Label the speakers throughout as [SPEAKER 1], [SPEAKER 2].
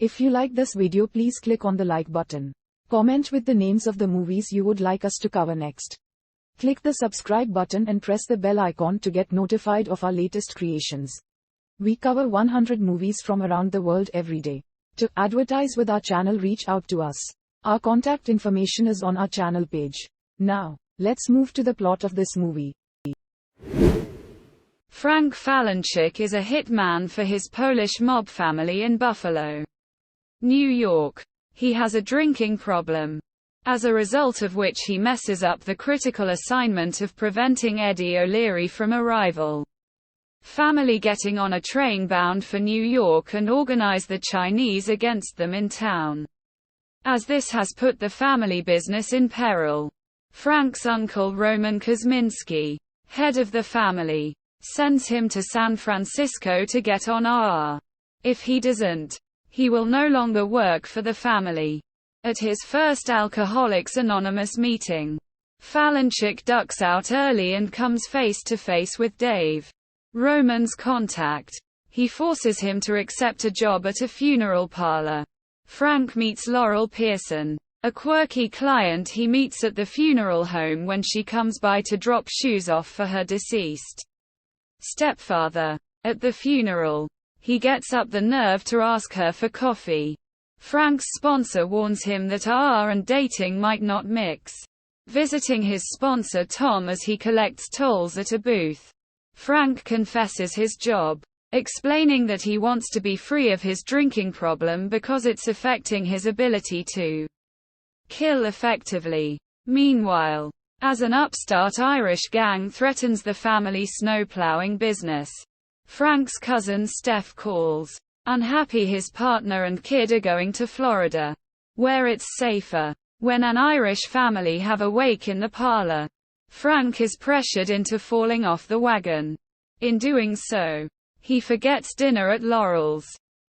[SPEAKER 1] If you like this video, please click on the like button. Comment with the names of the movies you would like us to cover next. Click the subscribe button and press the bell icon to get notified of our latest creations. We cover 100 movies from around the world every day. To advertise with our channel, reach out to us. Our contact information is on our channel page. Now, let's move to the plot of this movie.
[SPEAKER 2] Frank Falenchik is a hitman for his Polish mob family in Buffalo, New York. He has a drinking problem, as a result of which he messes up the critical assignment of preventing Eddie O'Leary from arrival. Family getting on a train bound for New York and organize the Chinese against them in town, as this has put the family business in peril. Frank's uncle Roman Kosminski, head of the family, sends him to San Francisco to get on RR. If he doesn't, he will no longer work for the family. At his first Alcoholics Anonymous meeting, Falenchik ducks out early and comes face to face with Dave, Roman's contact. He forces him to accept a job at a funeral parlor. Frank meets Laurel Pearson, a quirky client he meets at the funeral home when she comes by to drop shoes off for her deceased stepfather. At the funeral, he gets up the nerve to ask her for coffee. Frank's sponsor warns him that RR and dating might not mix. Visiting his sponsor Tom as he collects tolls at a booth, Frank confesses his job, explaining that he wants to be free of his drinking problem because it's affecting his ability to kill effectively. Meanwhile, as an upstart Irish gang threatens the family snowplowing business, Frank's cousin Steph calls. Unhappy his partner and kid are going to Florida, where it's safer. When an Irish family have a wake in the parlor, Frank is pressured into falling off the wagon. In doing so, he forgets dinner at Laurel's.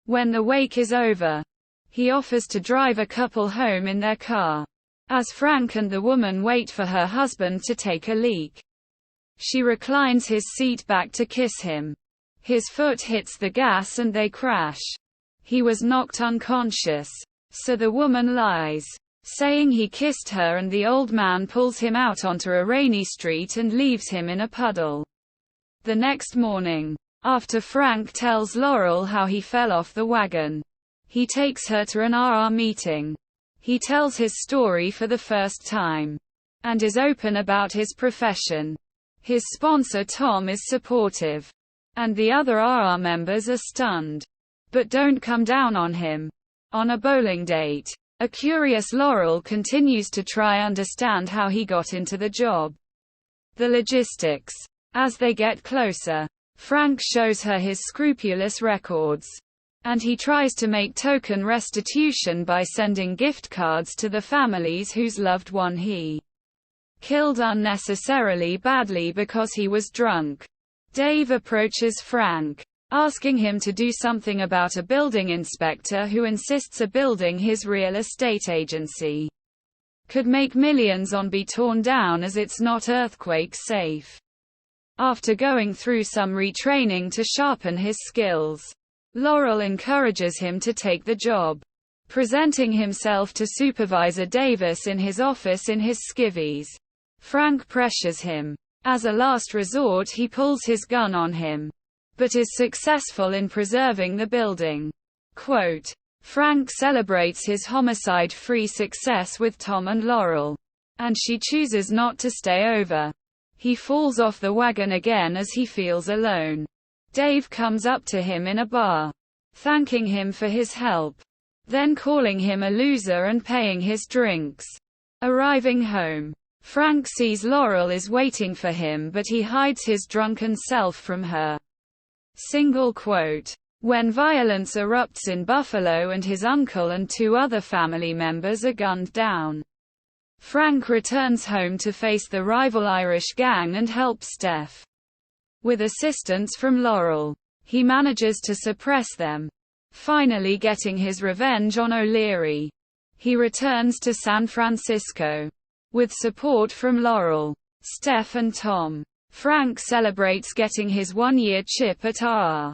[SPEAKER 2] When the wake is over, he offers to drive a couple home in their car. As Frank and the woman wait for her husband to take a leak, she reclines his seat back to kiss him. His foot hits the gas and they crash. He was knocked unconscious, so the woman lies, saying he kissed her, and the old man pulls him out onto a rainy street and leaves him in a puddle. The next morning, after Frank tells Laurel how he fell off the wagon, he takes her to an RR meeting. He tells his story for the first time, and is open about his profession. His sponsor Tom is supportive, and the other RR members are stunned, but don't come down on him. On a bowling date, a curious Laurel continues to try understand how he got into the job, the logistics. As they get closer, Frank shows her his scrupulous records, and he tries to make token restitution by sending gift cards to the families whose loved one he killed unnecessarily badly because he was drunk. Dave approaches Frank, asking him to do something about a building inspector who insists a building his real estate agency could make millions on be torn down as it's not earthquake safe. After going through some retraining to sharpen his skills, Laurel encourages him to take the job, presenting himself to Supervisor Davis in his office in his skivvies. Frank pressures him. As a last resort, he pulls his gun on him, but is successful in preserving the building. Quote, Frank celebrates his homicide-free success with Tom and Laurel, and she chooses not to stay over. He falls off the wagon again as he feels alone. Dave comes up to him in a bar, thanking him for his help, then calling him a loser and paying his drinks. Arriving home, Frank sees Laurel is waiting for him, but he hides his drunken self from her. Single quote. When violence erupts in Buffalo and his uncle and two other family members are gunned down, Frank returns home to face the rival Irish gang and help Steph. With assistance from Laurel, he manages to suppress them, finally getting his revenge on O'Leary. He returns to San Francisco, with support from Laurel, Steph and Tom. Frank celebrates getting his one-year chip at RR.